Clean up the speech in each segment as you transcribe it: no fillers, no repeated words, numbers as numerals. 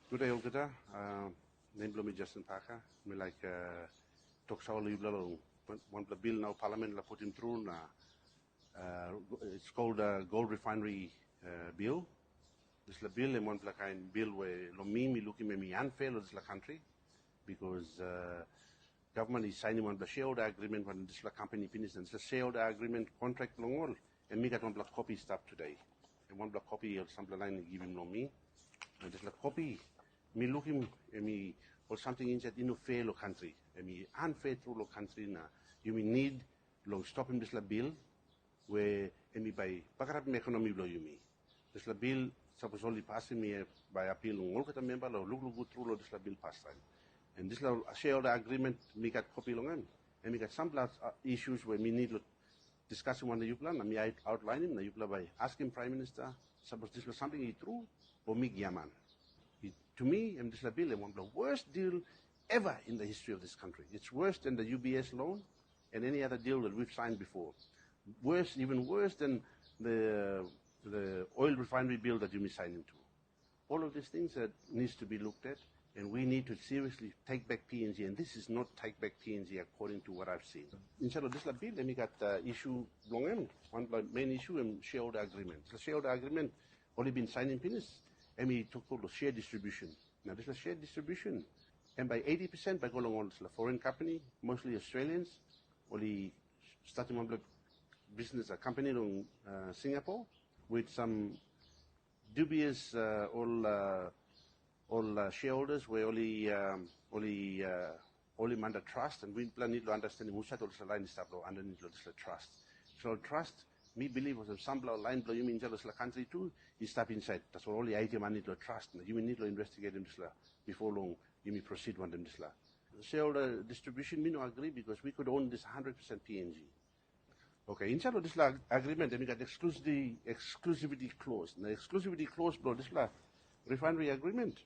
Good day, Olgata. Name me Justin Parker. Me like talk show you blow one the bill now Parliament la put him through na. It's called Gold Refinery bill. This la bill and one la kind bill where lo me looking me unfair of this la country because government is signing one the shareholder agreement when this la company finishes and the shareholder agreement contract long all and me got one block copy stuff today and one block copy of some line give him no me and this la copy me looking me or something inside in a fair lo country and me unfair through lo country na you may need long stop him this la bill where me by bakarap me economy blow you me this la bill suppose only passing me by appeal all kata member lo look good through lo this la bill pass time. And this shareholder agreement, we got copy long and we got some issues where we need to discuss one the Yupla, and I outline him, the Yupla by asking Prime Minister, suppose this was something he true, or me Yaman. To me, and this bill is one of the worst deal ever in the history of this country. It's worse than the UBS loan and any other deal that we've signed before. Worse, even worse than the oil refinery bill that you may sign into. All of these things that needs to be looked at. And we need to seriously take back PNG, and this is not take back PNG according to what I've seen. Inshallah, this bill, then we got issue long end. One main issue and shareholder agreement. The shareholder agreement only been signed in finished, and we took all the share distribution. Now this is share distribution, and by 80% by going on the foreign company, mostly Australians, only starting one business a company in Singapore with some dubious all shareholders were only under trust, and we need to understand who said all the line stuff underneath the trust. So trust, me believe was some line blow you mean jealous la country too, you step inside. That's all the item I need to trust. You need to investigate them before long. You may proceed one them this la. Shareholder distribution, me no agree because we could own this 100% PNG. Okay, inside of this agreement, then we got exclusivity clause. The exclusivity clause blow this refinery agreement.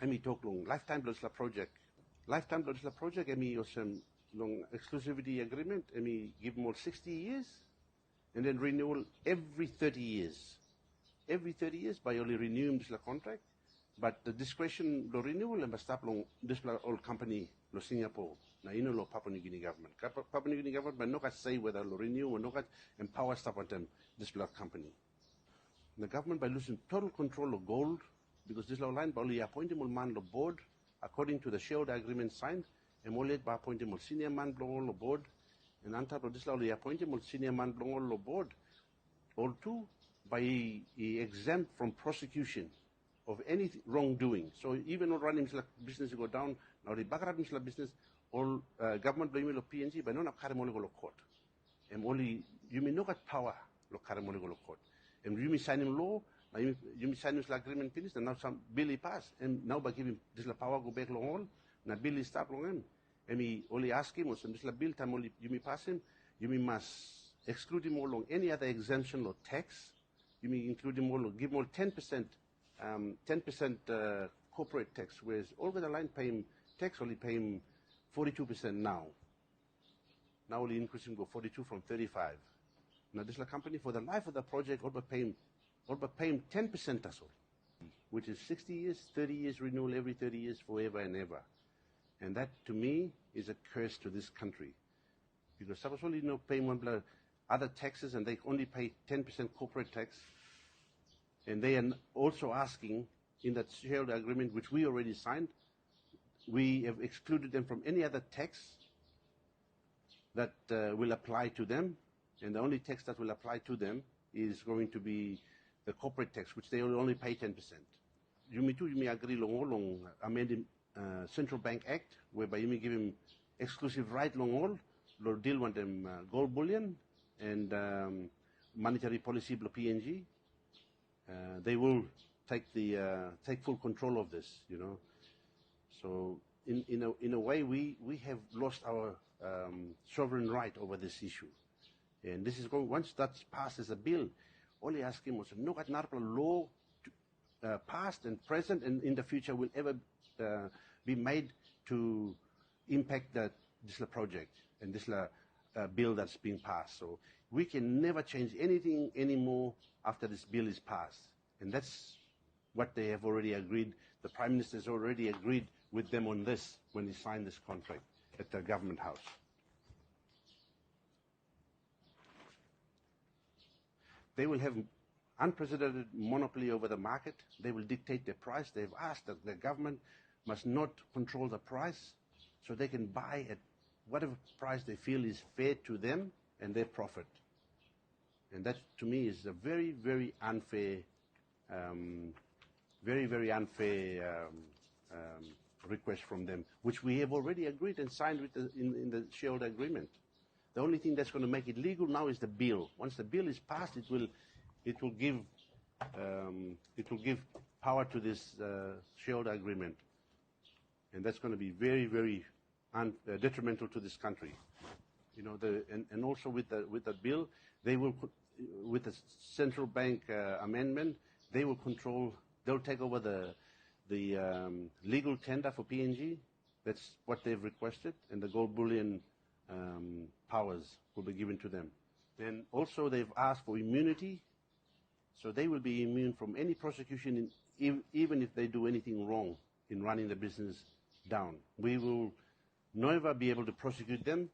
I talk long lifetime blood project. Lifetime blood project, some long exclusivity agreement, give them all 60 years, and then renewal every 30 years. Every 30 years by only renewing this contract, but the discretion the renewal and must stop long this old company lo Singapore. Now you know lo Papua New Guinea government. Papua New Guinea government but no got say whether lo renew or no got empower stuff on them this company. The government by losing total control of gold, because this line by only appointing man the board according to the shareholder agreement signed, and more late by appointing senior man blow the board, and on top of this only appointing senior man blow the board, all two by exempt from prosecution of any wrongdoing. So even all running business go down, now the back business, all government blaming the PNG, but not Karamoli go court. And only you may not get power lo Karamoli go court. And you may sign him law, you may sign this agreement finished, and now some bill passed, and now by giving this power go back long all, now bill is stop long him. And we only ask him, or some this bill time only you may pass him, you may must exclude him all along any other exemption or tax, you may include him all, give him all 10%, 10% corporate tax, whereas over the line pay him tax only pay him 42% now. Now only increasing go 42 from 35. Now this company for the life of the project, all but pay him 10% as well, which is 60 years, 30 years renewal every 30 years, forever and ever. And that to me is a curse to this country, because suppose only paying one other taxes and they only pay 10% corporate tax, and they are also asking in that shareholder agreement which we already signed, we have excluded them from any other tax that will apply to them. And the only tax that will apply to them is going to be the corporate tax, which they will only pay 10%. You may agree long amending Central Bank Act, whereby you may give him exclusive right long all, deal with them gold bullion and monetary policy of PNG. They will take full control of this, you know. So in a way, we have lost our sovereign right over this issue. And this is going, once that's passed as a bill, only ask him was no law past and present and in the future will ever be made to impact this project and this bill that's being passed. So we can never change anything anymore after this bill is passed. And that's what they have already agreed. The Prime Minister has already agreed with them on this when he signed this contract at the Government House. They will have unprecedented monopoly over the market. They will dictate the price. They've asked that the government must not control the price, so they can buy at whatever price they feel is fair to them and their profit. And that, to me, is a very, very unfair, request from them, which we have already agreed and signed with in the shareholder agreement. The only thing that's going to make it legal now is the bill. Once the bill is passed, it will give power to this shareholder agreement, and that's going to be very, very detrimental to this country. You know, and also with the bill, they will, with the central bank amendment, they will control. They'll take over the legal tender for PNG. That's what they've requested, and the gold bullion powers will be given to them. Then also they've asked for immunity, so they will be immune from any prosecution, even if they do anything wrong in running the business down. We will never be able to prosecute them,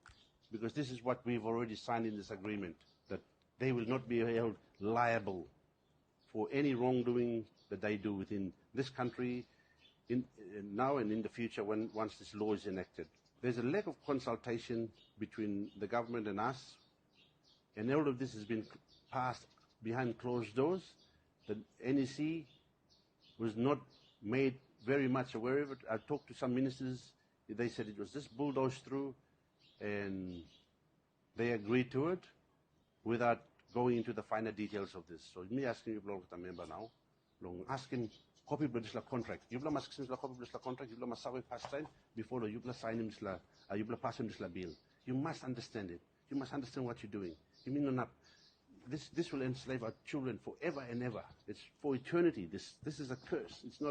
because this is what we've already signed in this agreement, that they will not be held liable for any wrongdoing that they do within this country now and in the future once this law is enacted. There's a lack of consultation between the government and us, and all of this has been passed behind closed doors. The NEC was not made very much aware of it. I talked to some ministers. They said it was just bulldozed through, and they agreed to it without going into the finer details of this. So me asking you, the member now, asking copy of this contract. You must copy of this contract. You must pass time before you sign him you pass him this bill. You must understand it. You must understand what you're doing. You mean not this will enslave our children forever and ever. It's for eternity. This is a curse. It's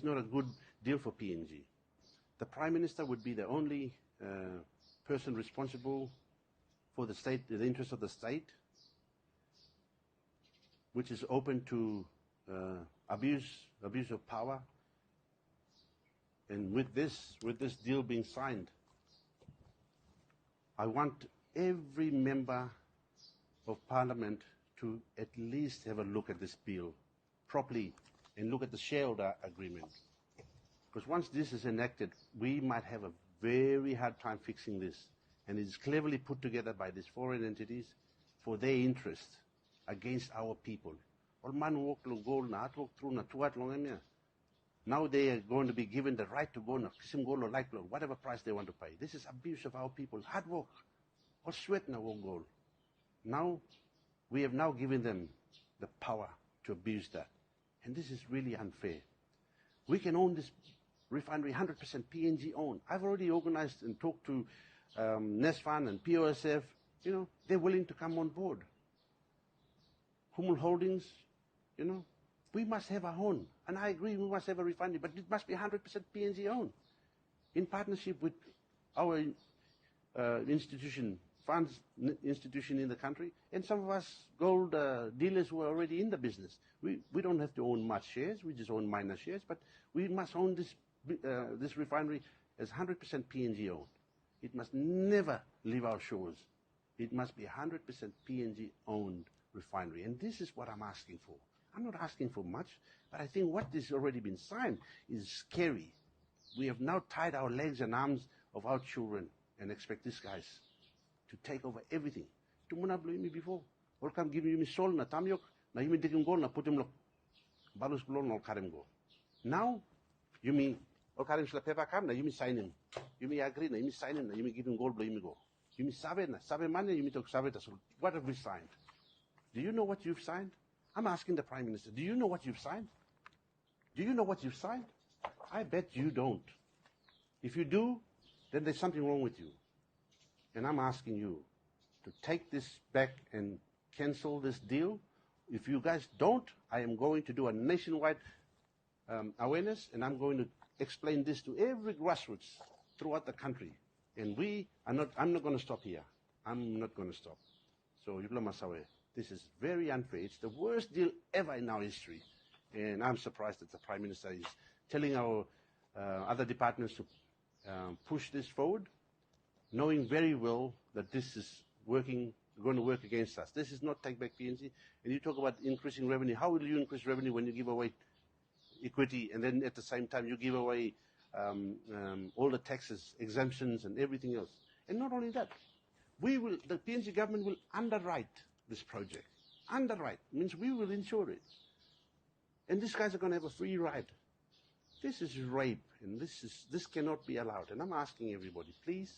not a good deal for PNG. The Prime Minister would be the only person responsible for the state, the interest of the state, which is open to abuse of power. And with this deal being signed, I want every member of Parliament to at least have a look at this bill properly and look at the shareholder agreement. Because once this is enacted, we might have a very hard time fixing this. And it's cleverly put together by these foreign entities for their interest against our people. Now they are going to be given the right to go whatever price they want to pay. This is abuse of our people. Hard work. Or sweat na won't go. Now, we have now given them the power to abuse that. And this is really unfair. We can own this refinery 100% PNG owned. I've already organized and talked to NESFAN and POSF. You know, they're willing to come on board. Hummel Holdings, you know, we must have our own. And I agree, we must have a refinery, but it must be 100% PNG owned. In partnership with our institution, funds institution in the country, and some of us gold dealers who are already in the business. We don't have to own much shares, we just own minor shares, but we must own this refinery as 100% PNG owned. It must never leave our shores. It must be 100% PNG owned refinery, and this is what I'm asking for. I'm not asking for much, but I think what has already been signed is scary. We have now tied our legs and arms of our children and expect these guys to take over everything. Tumuna blew me before. All come give me soul na tamyok, na yumi dikim goal na put him look. Balus blown all karim go. Now, you mean all karim shla paper kam na yumi sign him. You mean agree na yumi sign him na yumi give him gold blow me go. You mean sabe money, you mean talk sabe ta. What have we signed? Do you know what you've signed? I'm asking the Prime Minister, do you know what you've signed? Do you know what you've signed? I bet you don't. If you do, then there's something wrong with you. And I'm asking you to take this back and cancel this deal. If you guys don't, I am going to do a nationwide awareness, and I'm going to explain this to every grassroots throughout the country. And I'm not going to stop here. I'm not going to stop. So, Yubla Masawe, this is very unfair. It's the worst deal ever in our history. And I'm surprised that the Prime Minister is telling our other departments to push this forward, knowing very well that this is going to work against us. This is not Take Back PNG. And you talk about increasing revenue. How will you increase revenue when you give away equity and then at the same time you give away all the taxes, exemptions and everything else? And not only that, the PNG government will underwrite this project. Underwrite means we will insure it. And these guys are going to have a free ride. This is rape, and this cannot be allowed. And I'm asking everybody, please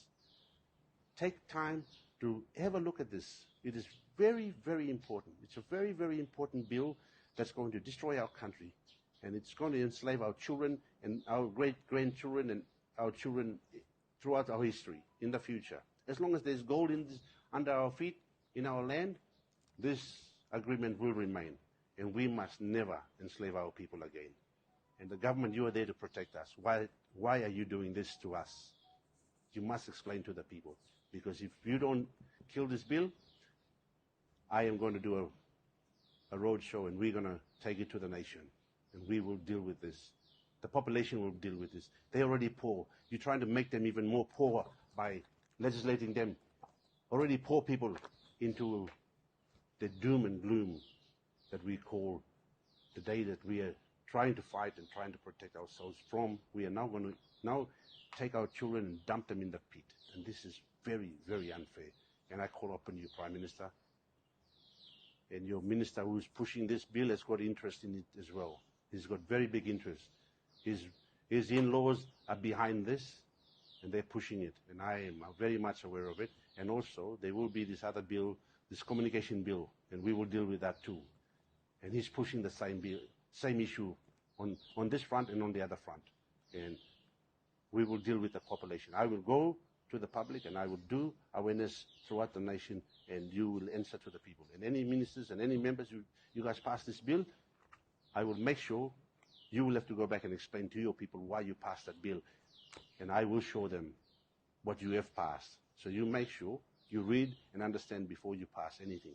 take time to have a look at this. It is very, very important. It's a very, very important bill that's going to destroy our country, and it's going to enslave our children and our great-grandchildren and our children throughout our history in the future. As long as there's gold under our feet, in our land, this agreement will remain, and we must never enslave our people again. And the government, you are there to protect us. Why are you doing this to us? You must explain to the people. Because if you don't kill this bill, I am going to do a road show, and we're going to take it to the nation. And we will deal with this. The population will deal with this. They're already poor. You're trying to make them even more poor by legislating them, already poor people, into the doom and gloom that we call the day that we are trying to fight and trying to protect ourselves from. We are now going to take our children and dump them in the pit. And this is very, very unfair. And I call upon you, Prime Minister, and your minister who's pushing this bill has got interest in it as well. He's got very big interest. His in-laws are behind this, and they're pushing it. And I am very much aware of it. And also, there will be this other bill, this communication bill, and we will deal with that too. And he's pushing the same bill, same issue on this front and on the other front. And we will deal with the population. I will go to the public and I will do awareness throughout the nation, and you will answer to the people. And any ministers and any members, you guys pass this bill, I will make sure you will have to go back and explain to your people why you passed that bill. And I will show them what you have passed. So you make sure you read and understand before you pass anything.